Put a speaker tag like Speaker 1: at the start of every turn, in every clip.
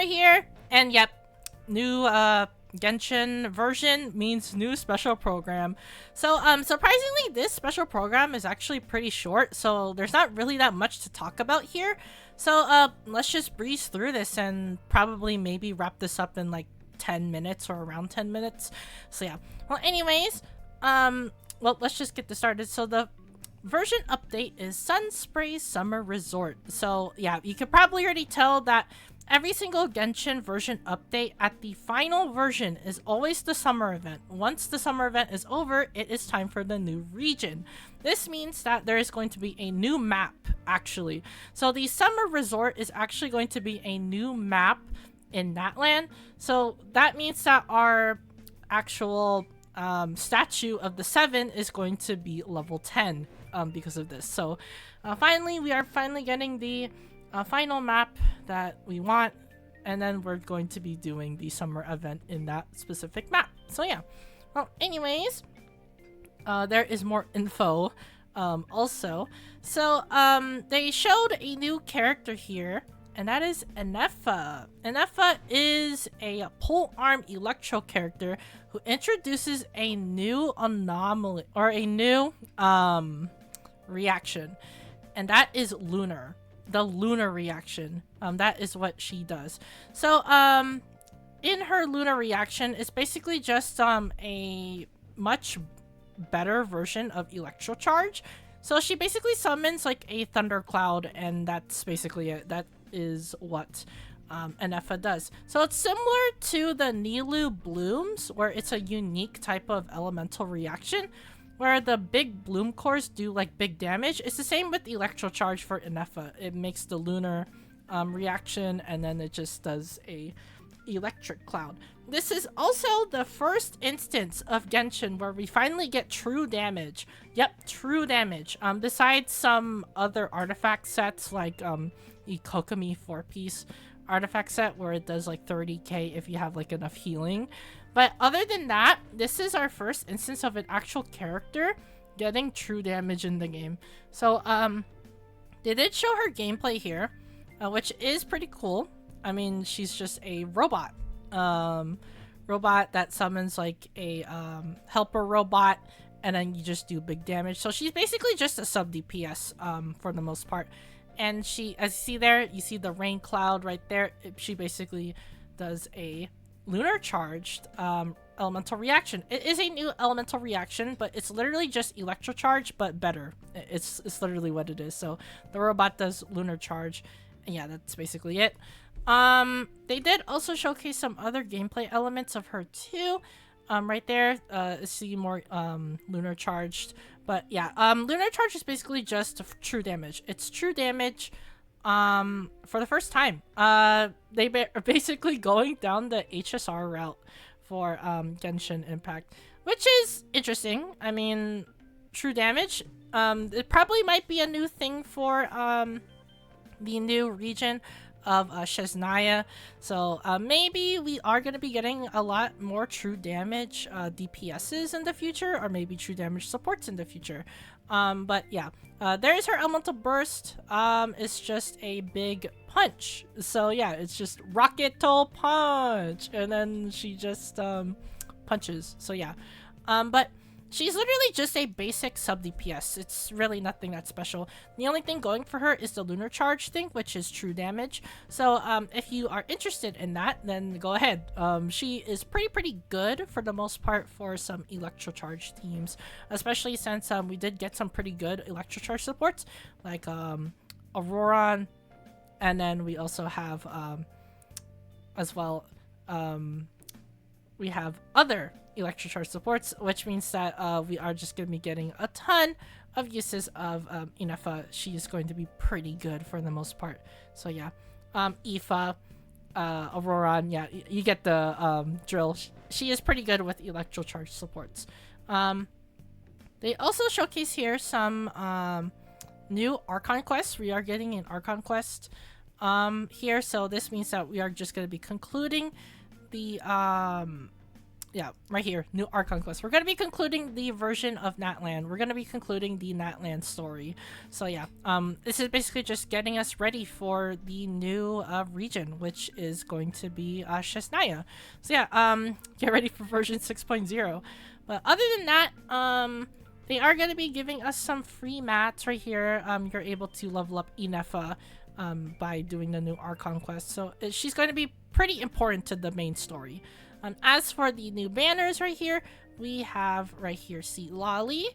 Speaker 1: right here. And yep, new Genshin version means new special program. So surprisingly, this special program is actually pretty short, so there's not really that much to talk about here. So let's just breeze through this and probably maybe wrap this up in like 10 minutes or around 10 minutes. So yeah. Well, anyways, well, let's just get this started. So the version update is Sunspray Summer Resort. So yeah, you could probably already tell that every single Genshin version update at the final version is always the summer event. Once the summer event is over, it is time for the new region. This means that there is going to be a new map, actually. So the summer resort is actually going to be a new map in Natlan. So that means that our actual statue of the 7 is going to be level 10 because of this. So finally, we are finally getting the final map that we want, and then we're going to be doing the summer event in that specific map. So yeah. Well, anyways, there is more info also. So they showed a new character here, and that is Ineffa. Ineffa is a pole arm electro character who introduces a new anomaly or a new reaction, and that is lunar. The lunar reaction. That is what she does. So in her lunar reaction, it's basically just a much better version of electro charge. So she basically summons like a thundercloud, and that's basically it. That is what Ineffa does. So it's similar to the Nilu blooms, where it's a unique type of elemental reaction where the big bloom cores do like big damage. It's the same with electro charge for Ineffa. It makes the lunar reaction, and then it just does a electric cloud. This is also the first instance of Genshin where we finally get true damage. Yep, true damage. Besides some other artifact sets like the Kokomi 4-piece artifact set where it does like 30k if you have like enough healing. But other than that, this is our first instance of an actual character getting true damage in the game. So they did show her gameplay here, which is pretty cool. I mean, she's just a robot. Robot that summons like a helper robot, and then you just do big damage. So she's basically just a sub DPS for the most part. And she, as you see there, you see the rain cloud right there. She basically does a lunar charged elemental reaction. It is a new elemental reaction, but it's literally just electro charge, but better. It's literally what it is. So the robot does lunar charge, and yeah, that's basically it. They did also showcase some other gameplay elements of her too. Right there, see more lunar charged. But yeah, lunar charge is basically just true damage. It's true damage for the first time. They are basically going down the HSR route for Genshin Impact, which is interesting. I mean, true damage. It probably might be a new thing for the new region of Shesnaya. So maybe we are going to be getting a lot more true damage DPSs in the future, or maybe true damage supports in the future. But yeah, there's her elemental burst. It's just a big punch. So yeah, it's just rocket toe punch, and then she just punches. So yeah, but she's literally just a basic sub DPS. It's really nothing that special. The only thing going for her is the lunar charge thing, which is true damage. So if you are interested in that, then go ahead. She is pretty good for the most part for some electro charge teams, especially since we did get some pretty good electro charge supports like Auroran, and then we also have as well we have other electro charge supports, which means that we are just going to be getting a ton of uses of Ineffa. She is going to be pretty good for the most part. So yeah, Aoife, Auroran, yeah, you get the drill. She is pretty good with electro charge supports. They also showcase here some new Archon quests. We are getting an Archon quest here, so this means that we are just going to be concluding the yeah, right here, new Archon quest. We're gonna be concluding the version of Natland. We're gonna be concluding the Natland story. So yeah, this is basically just getting us ready for the new region, which is going to be Shesnaya. So yeah, get ready for version 6.0. But other than that, they are gonna be giving us some free mats right here. You're able to level up Ineffa by doing the new Archon quest. So she's going to be pretty important to the main story. As for the new banners right here, we have right here Seat Lolly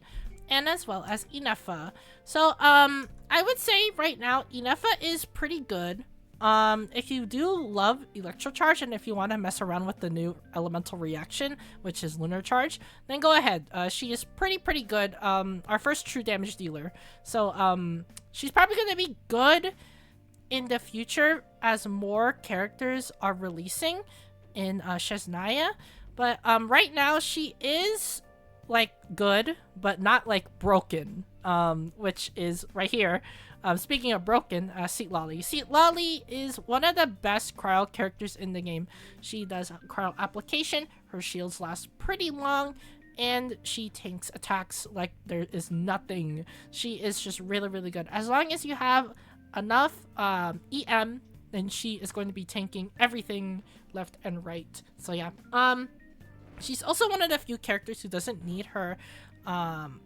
Speaker 1: and as well as Ineffa. So I would say right now Ineffa is pretty good. If you do love Electro Charge and if you want to mess around with the new elemental reaction, which is Lunar Charge, then go ahead. She is pretty good. Our first true damage dealer. So she's probably going to be good in the future as more characters are releasing in Shesnaya, but right now she is like good but not like broken, which is right here. Speaking of broken, Seat Lolly. Seat Lolly is one of the best cryo characters in the game. She does cryo application, her shields last pretty long, and she tanks attacks like there is nothing. She is just really good. As long as you have enough EM, then she is going to be tanking everything left and right. So yeah, she's also one of the few characters who doesn't need her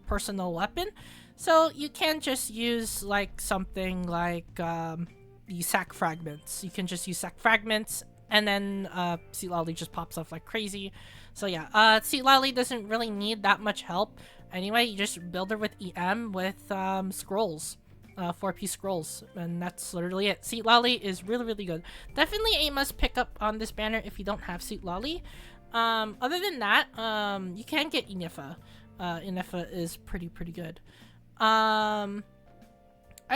Speaker 1: personal weapon, so you can just use like something like the sack fragments. You can just use sack fragments and then Seat Lolly just pops off like crazy. So yeah, Seat Lolly doesn't really need that much help anyway. You just build her with EM with scrolls. 4-piece scrolls, and that's literally it. Seat Lolly is really good. Definitely a must pick up on this banner if you don't have Seat Lolly. Other than that, you can get Ineffa. Ineffa is pretty good. Other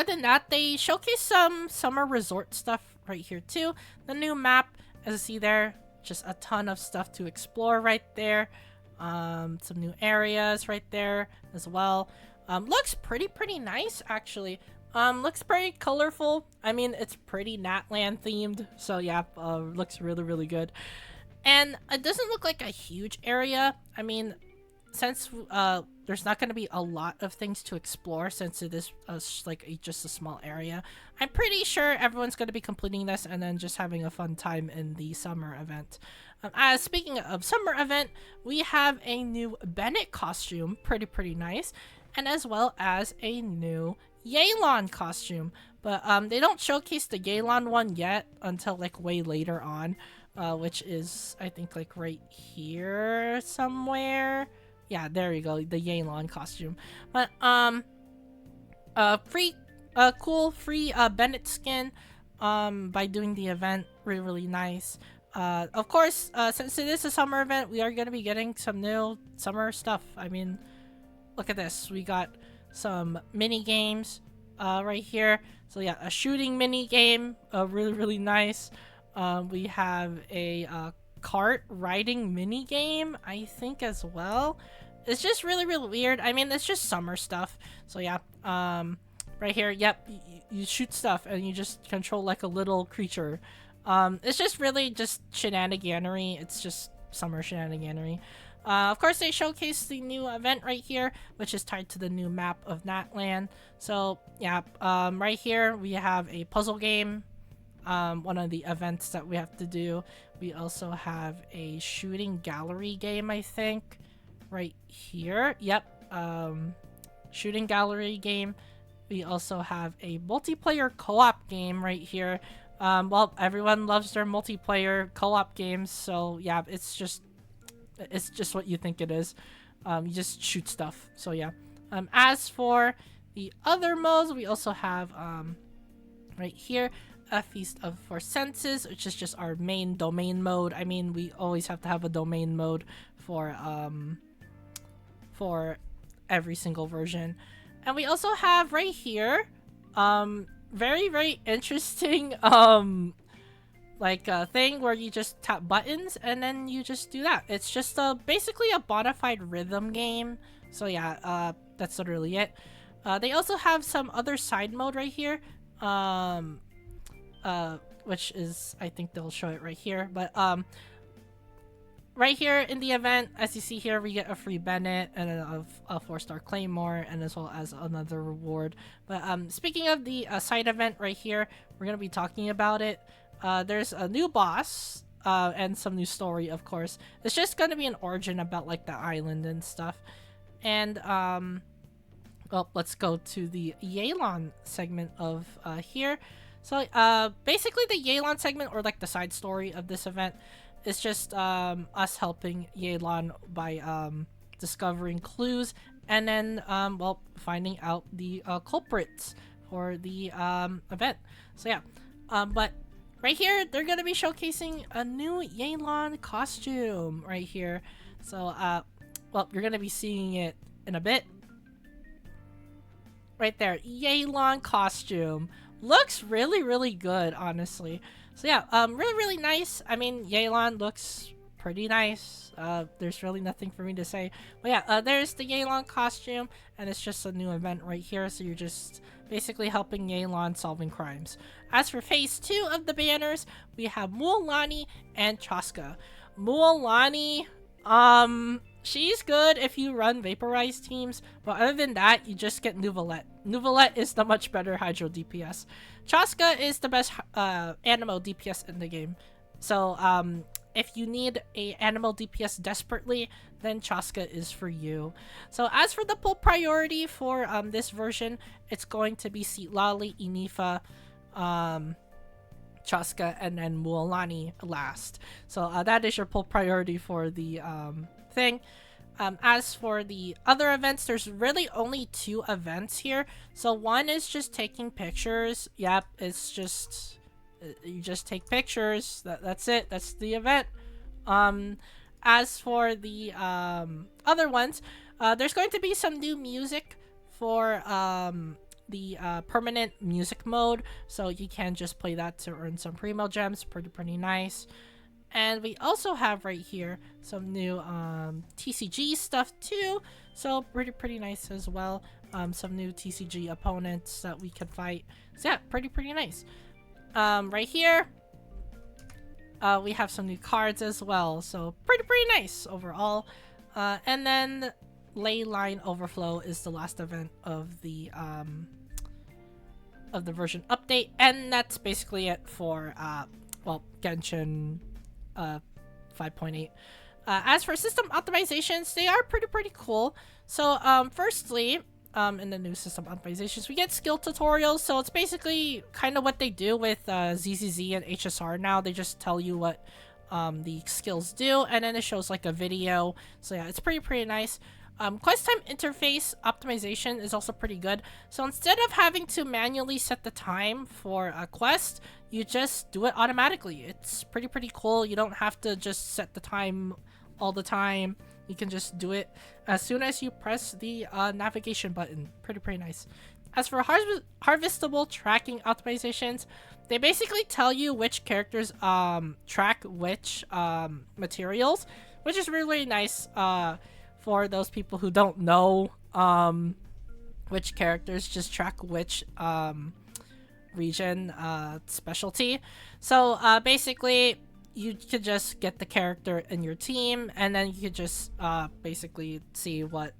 Speaker 1: than that, they showcase some summer resort stuff right here too. The new map, as you see there, just a ton of stuff to explore right there. Some new areas right there as well. Looks pretty nice actually. Looks pretty colorful. I mean, it's pretty Natland themed, so yeah, looks really good. And it doesn't look like a huge area. I mean, since there's not going to be a lot of things to explore, since it is like just a small area, I'm pretty sure everyone's going to be completing this and then just having a fun time in the summer event. Speaking of summer event, we have a new Bennett costume, pretty nice, and as well as a new Yelan costume. But they don't showcase the Yelan one yet until like way later on, which is I think like right here somewhere. Yeah, there you go, the Yelan costume. But cool free Bennett skin by doing the event. Really nice. Of course, since it is a summer event, we are going to be getting some new summer stuff. I mean, look at this. We got some mini games right here. So yeah, a shooting mini game, really nice. We have a cart riding mini game, I think, as well. It's just really weird. I mean, it's just summer stuff. So yeah, right here, yep, you shoot stuff and you just control like a little creature. It's just really just shenaniganery. It's just summer shenaniganery. Of course, they showcase the new event right here, which is tied to the new map of Natland. So yeah, right here we have a puzzle game, one of the events that we have to do. We also have a shooting gallery game, I think, right here. Yep, shooting gallery game. We also have a multiplayer co-op game right here. Well, everyone loves their multiplayer co-op games, so yeah, it's just what you think it is. You just shoot stuff. So yeah. As for the other modes, we also have right here a Feast of Four Senses, which is just our main domain mode. I mean, we always have to have a domain mode for every single version. And we also have right here very interesting like a thing where you just tap buttons and then you just do that. It's just basically a modified rhythm game. So yeah, that's literally it. They also have some other side mode right here, which is, I think they'll show it right here, but right here in the event, as you see here, we get a free Bennett and a 4-star Claymore, and as well as another reward. But speaking of the side event right here, we're going to be talking about it. There's a new boss and some new story, of course. It's just going to be an origin about like the island and stuff. And well, let's go to the Yelan segment of here. So basically the Yelan segment, or like the side story of this event, is just us helping Yelan by discovering clues and then well, finding out the culprits for the event. So yeah, but right here they're gonna be showcasing a new Yelan costume right here. So well, you're gonna be seeing it in a bit. Right there, Yelan costume. Looks really good, honestly. So yeah, really nice. I mean, Yelan looks pretty nice. There's really nothing for me to say. But yeah, there's the Yelan costume, and it's just a new event right here. So you're just basically helping Yelan solving crimes. As for phase 2 of the banners, we have Mualani and Chaska. Mualani, she's good if you run vaporized teams, but other than that, you just get Nuvolette. Nuvolette is the much better Hydro DPS. Chaska is the best Animo DPS in the game. So if you need a Animo DPS desperately, then Chaska is for you. So as for the pull priority for this version, it's going to be Citlali, ineffa, Chaska, and then Mualani last. So that is your pull priority for the thing. As for the other events, there's really only 2 events here. So one is just taking pictures. Yep, it's just you just take pictures. That's it. That's the event. As for the other ones, there's going to be some new music for the permanent music mode, so you can just play that to earn some primo gems. Pretty nice. And we also have right here some new TCG stuff too, so pretty nice as well. Some new TCG opponents that we could fight. So yeah, pretty nice. Right here, we have some new cards as well, so pretty nice overall. And then Leyline Overflow is the last event of the version update, and that's basically it for well, Genshin 5.8. As for system optimizations, they are pretty cool. So firstly, in the new system optimizations, we get skill tutorials. So it's basically kind of what they do with ZZZ and HSR now. They just tell you what the skills do, and then it shows like a video. So yeah, it's pretty nice. Quest time interface optimization is also pretty good. So instead of having to manually set the time for a quest, you just do it automatically. It's pretty cool. You don't have to just set the time all the time. You can just do it as soon as you press the navigation button. Pretty nice. As for harvestable tracking optimizations, they basically tell you which characters track which materials, which is really nice for those people who don't know which characters just track which region specialty. So basically, you could just get the character in your team, and then you could just basically see what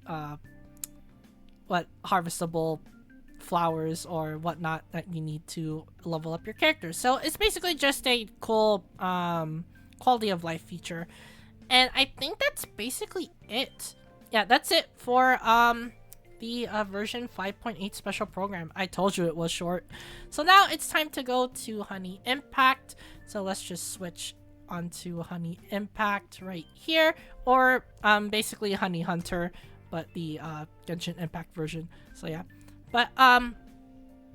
Speaker 1: harvestable flowers or whatnot that you need to level up your character. So it's basically just a cool quality of life feature. And I think that's basically it. Yeah, that's it for the version 5.8 special program. I told you it was short. So now it's time to go to Honey Impact. So let's just switch onto Honey Impact right here. Or basically Honey Hunter, but the Genshin Impact version. So yeah. But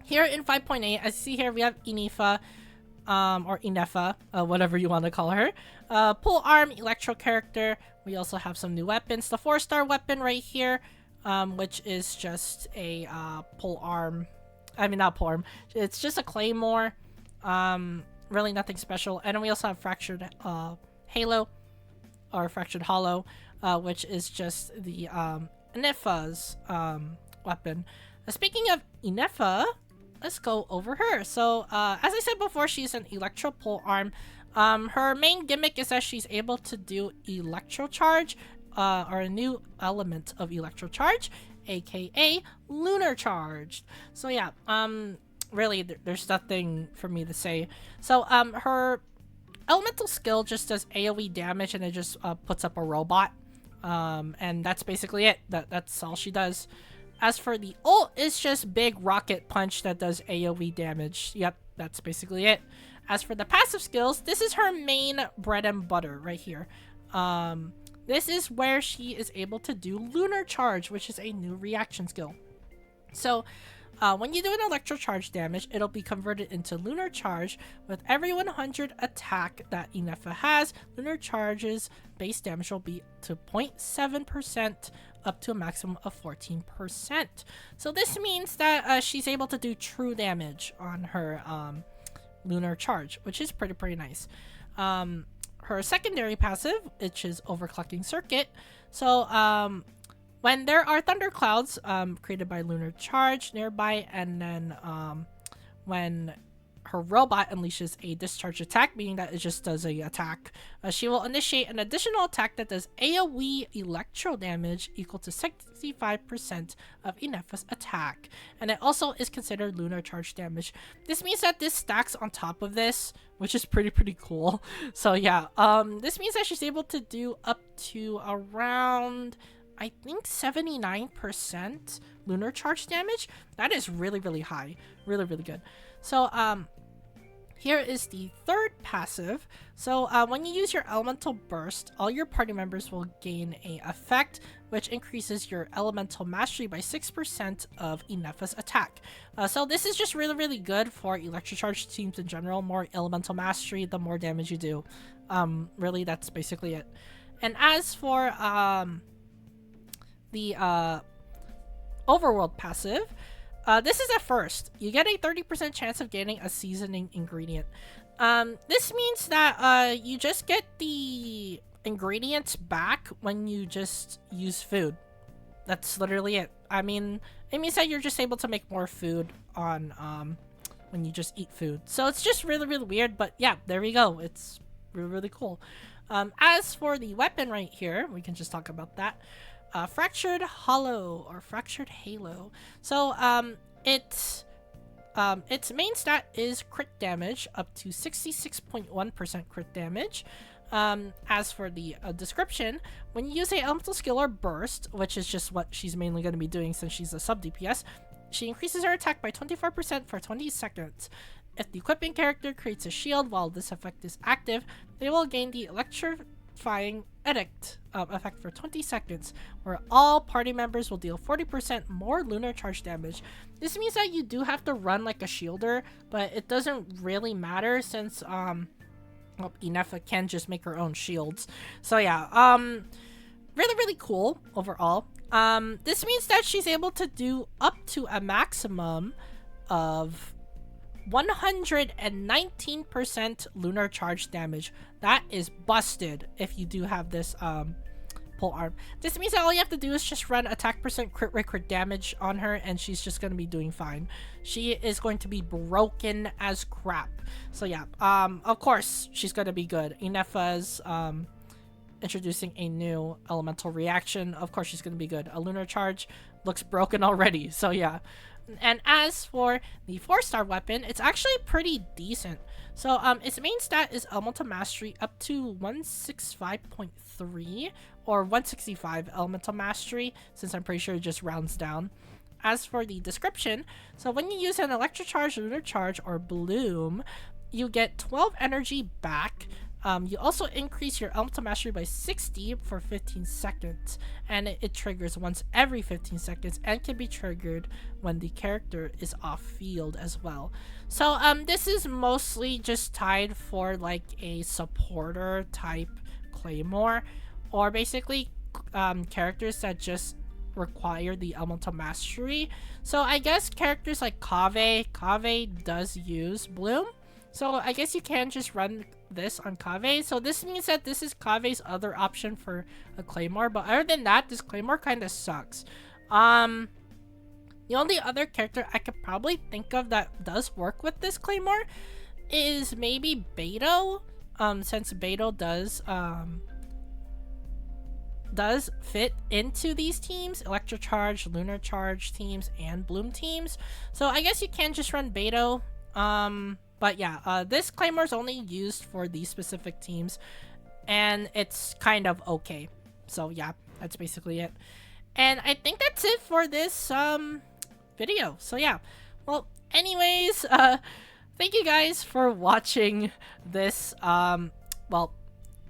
Speaker 1: here in 5.8, as you see here, we have ineffa. Or ineffa, whatever you want to call her. Pull arm, electro character. We also have some new weapons. The 4-star weapon right here, which is just a pull arm. I mean, not pull arm. It's just a claymore. Really nothing special. And then we also have fractured halo, or fractured hollow, which is just the ineffa's weapon. Speaking of ineffa, let's go over her. So, as I said before, she's an electro pole arm. Her main gimmick is that she's able to do electro charge, or a new element of electro charge, aka lunar charge. So yeah, really there's nothing for me to say. So her elemental skill just does AoE damage, and it just puts up a robot. And that's basically it. That's all she does. As for the ult, it's just big rocket punch that does AoE damage. Yep, that's basically it. As for the passive skills, this is her main bread and butter right here. This is where she is able to do lunar charge, which is a new reaction skill. So when you do an electro charge damage, it'll be converted into lunar charge. With every 100 attack that Ineffa has, lunar charge's base damage will be to 0.7% up to a maximum of 14%. So this means that she's able to do true damage on her lunar charge, which is pretty nice. Her secondary passive, which is overclocking circuit. So when there are thunderclouds created by lunar charge nearby, and then when her robot unleashes a discharge attack, meaning that it just does a attack, she will initiate an additional attack that does AoE electro damage equal to 65% of Ineffa's attack, and it also is considered lunar charge damage. This means that this stacks on top of this, which is pretty cool. So yeah, this means that she's able to do up to around, I think, 79% lunar charge damage. That is really high. Really good. So here is the third passive. So when you use your elemental burst, all your party members will gain a effect which increases your elemental mastery by 6% of Ineffa's attack. So this is just really good for electro charge teams in general. More elemental mastery, the more damage you do. Really, that's basically it. And as for the overworld passive, this is at first. You get a 30% chance of getting a seasoning ingredient. This means that you just get the ingredients back when you just use food. That's literally it. I mean, it means that you're just able to make more food on when you just eat food. So it's just really weird, but yeah, there we go. It's really cool. As for the weapon right here, we can just talk about that. Fractured Hollow or Fractured Halo. So its main stat is crit damage up to 66.1% crit damage. As for the description, when you use a elemental skill or burst, which is just what she's mainly going to be doing since she's a sub DPS, she increases her attack by 24% for 20 seconds. If the equipping character creates a shield while this effect is active, they will gain the electrifying edict effect for 20 seconds, where all party members will deal 40% more lunar charge damage. This means that you do have to run like a shielder, but it doesn't really matter since Ineffa can just make her own shields. So yeah, really cool overall. This means that she's able to do up to a maximum of 119% lunar charge damage. That is busted if you do have this pole arm. This means that all you have to do is just run attack percent crit rate crit damage on her, and she's just going to be doing fine. She is going to be broken as crap. So yeah, of course she's going to be good. Ineffa's introducing a new elemental reaction. Of course she's going to be good. A lunar charge looks broken already. So yeah. And as for the 4-star weapon, it's actually pretty decent. So its main stat is elemental mastery up to 165.3 or 165 elemental mastery, since I'm pretty sure it just rounds down. As for the description, so when you use an electro charge, lunar charge, or bloom, you get 12 energy back. You also increase your elemental mastery by 60 for 15 seconds, and it triggers once every 15 seconds and can be triggered when the character is off field as well. So this is mostly just tied for like a supporter type claymore, or basically characters that just require the elemental mastery. So I guess characters like Kaveh does use bloom. So I guess you can just run this on Kaveh. So this means that this is Kaveh's other option for a claymore. But other than that, this claymore kind of sucks. The only other character I could probably think of that does work with this claymore is maybe Beto. since Beidou does fit into these teams, Electro Charge, Lunar Charge teams, and Bloom teams. So I guess you can just run Beidou. But yeah, this Claymore is only used for these specific teams, and it's kind of okay. So yeah, that's basically it. And I think that's it for this video. So yeah, well, anyways, thank you guys for watching this well,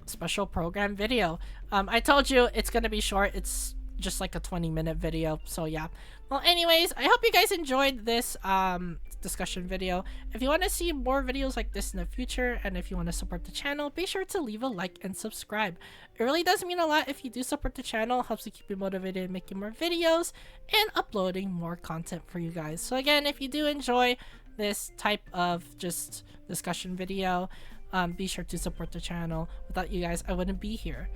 Speaker 1: special program video. I told you it's gonna be short. It's just like a 20-minute video. So yeah. Well, anyways, I hope you guys enjoyed this discussion video. If you want to see more videos like this in the future, and if you want to support the channel, be sure to leave a like and subscribe. It really does mean a lot if you do support the channel. It helps to keep me motivated in making more videos and uploading more content for you guys. So again, if you do enjoy this type of just discussion video, be sure to support the channel. Without you guys, I wouldn't be here.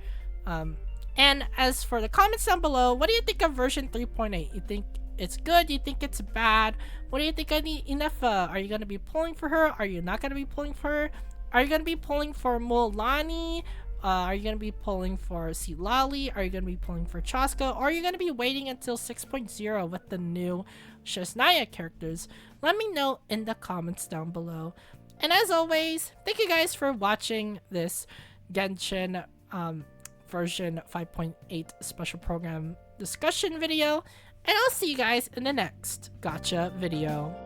Speaker 1: And as for the comments down below, what do you think of version 3.8? You think it's good? You think it's bad? What do you think of the Ineffa? Are you going to be pulling for her? Are you not going to be pulling for her? Are you going to be pulling for Mualani? Are you going to be pulling for Silali? Are you going to be pulling for Chaska? Or are you going to be waiting until 6.0 with the new Shesnaya characters? Let me know in the comments down below. And as always, thank you guys for watching this Genshin version 5.8 special program discussion video. And I'll see you guys in the next gotcha video.